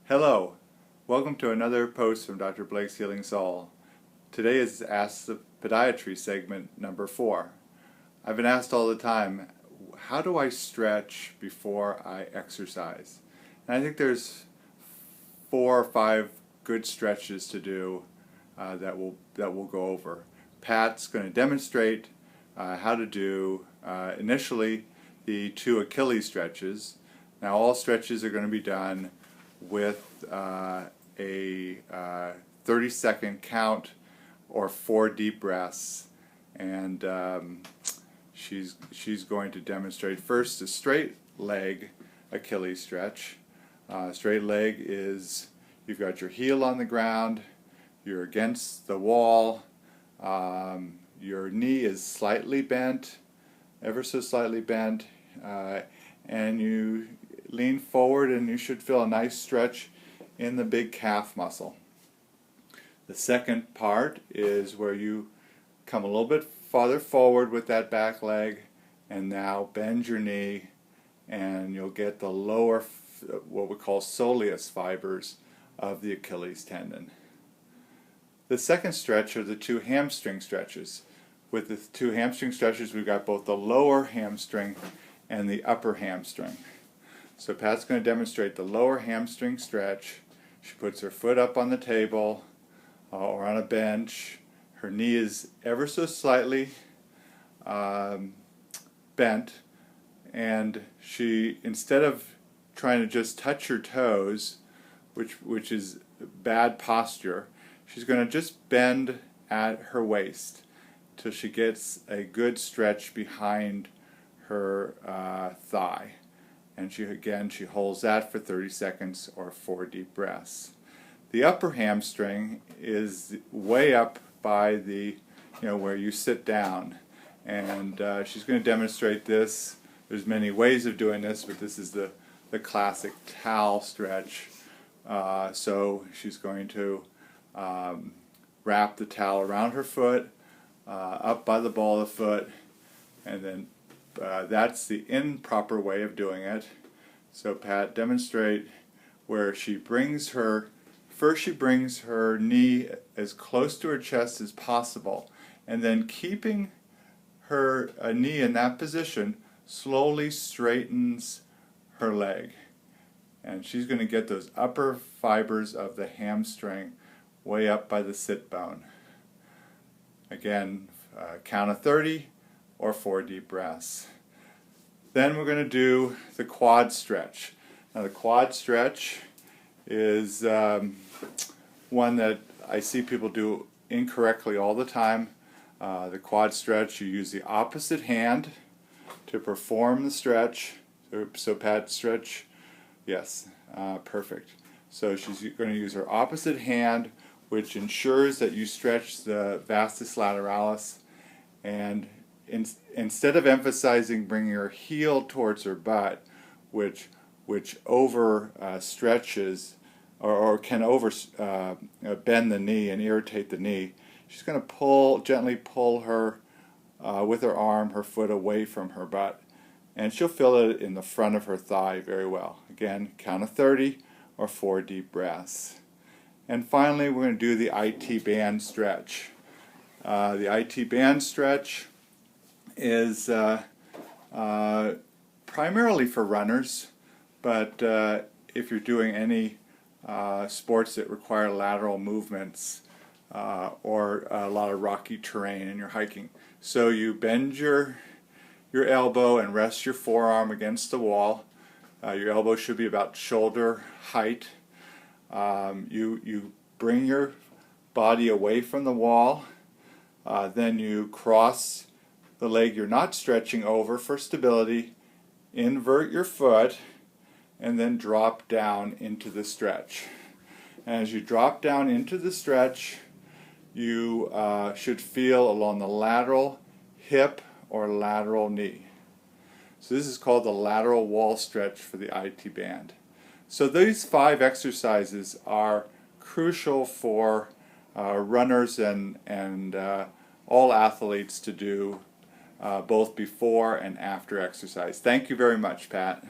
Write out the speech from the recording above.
Hello, welcome to another post from Dr. Blake's Healing Soul. Today is Ask the Podiatry segment number 4. I've been asked all the time, how do I stretch before I exercise? And I think there's 4 or 5 good stretches to do that we'll go over. Pat's going to demonstrate how to do initially the 2 Achilles stretches. Now all stretches are going to be done with a 30-second count or 4 deep breaths, and she's going to demonstrate first a straight leg Achilles stretch. Straight leg is you've got your heel on the ground, you're against the wall, your knee is slightly bent, ever so slightly bent, and you lean forward and you should feel a nice stretch in the big calf muscle. The second part is where you come a little bit farther forward with that back leg and now bend your knee, and you'll get the lower, what we call soleus fibers of the Achilles tendon. The second stretch are the 2 hamstring stretches. With the 2 hamstring stretches, we've got both the lower hamstring and the upper hamstring. So Pat's going to demonstrate the lower hamstring stretch. She puts her foot up on the table or on a bench. Her knee is ever so slightly bent, and she, instead of trying to just touch her toes, which is bad posture, she's going to just bend at her waist till she gets a good stretch behind her thigh. And she holds that for 30 seconds or 4 deep breaths. The upper hamstring is way up by the, where you sit down. And she's going to demonstrate this. There's many ways of doing this, but this is the classic towel stretch. So she's going to wrap the towel around her foot, up by the ball of the foot, and then that's the improper way of doing it. So Pat, demonstrate where she brings her knee as close to her chest as possible, and then keeping her knee in that position, slowly straightens her leg. And she's going to get those upper fibers of the hamstring way up by the sit bone. Again, count of 30 or 4 deep breaths. Then we're going to do the quad stretch. Now the quad stretch is one that I see people do incorrectly all the time. The quad stretch, you use the opposite hand to perform the stretch. So Pat, stretch. Yes, perfect. So she's going to use her opposite hand, which ensures that you stretch the vastus lateralis, and instead of emphasizing bringing her heel towards her butt, which over stretches or can over bend the knee and irritate the knee, she's going to gently pull her with her arm, her foot away from her butt, and she'll feel it in the front of her thigh very well. Again, count of 30 or 4 deep breaths. And finally, we're going to do the IT band stretch. The IT band stretch is primarily for runners, but if you're doing any sports that require lateral movements or a lot of rocky terrain and you're hiking. So you bend your elbow and rest your forearm against the wall. Your elbow should be about shoulder height. You bring your body away from the wall. Then you cross the leg you're not stretching over for stability, invert your foot, and then drop down into the stretch. And as you drop down into the stretch, you should feel along the lateral hip or lateral knee. So this is called the lateral wall stretch for the IT band. So these 5 exercises are crucial for runners and all athletes to do both before and after exercise. Thank you very much, Pat.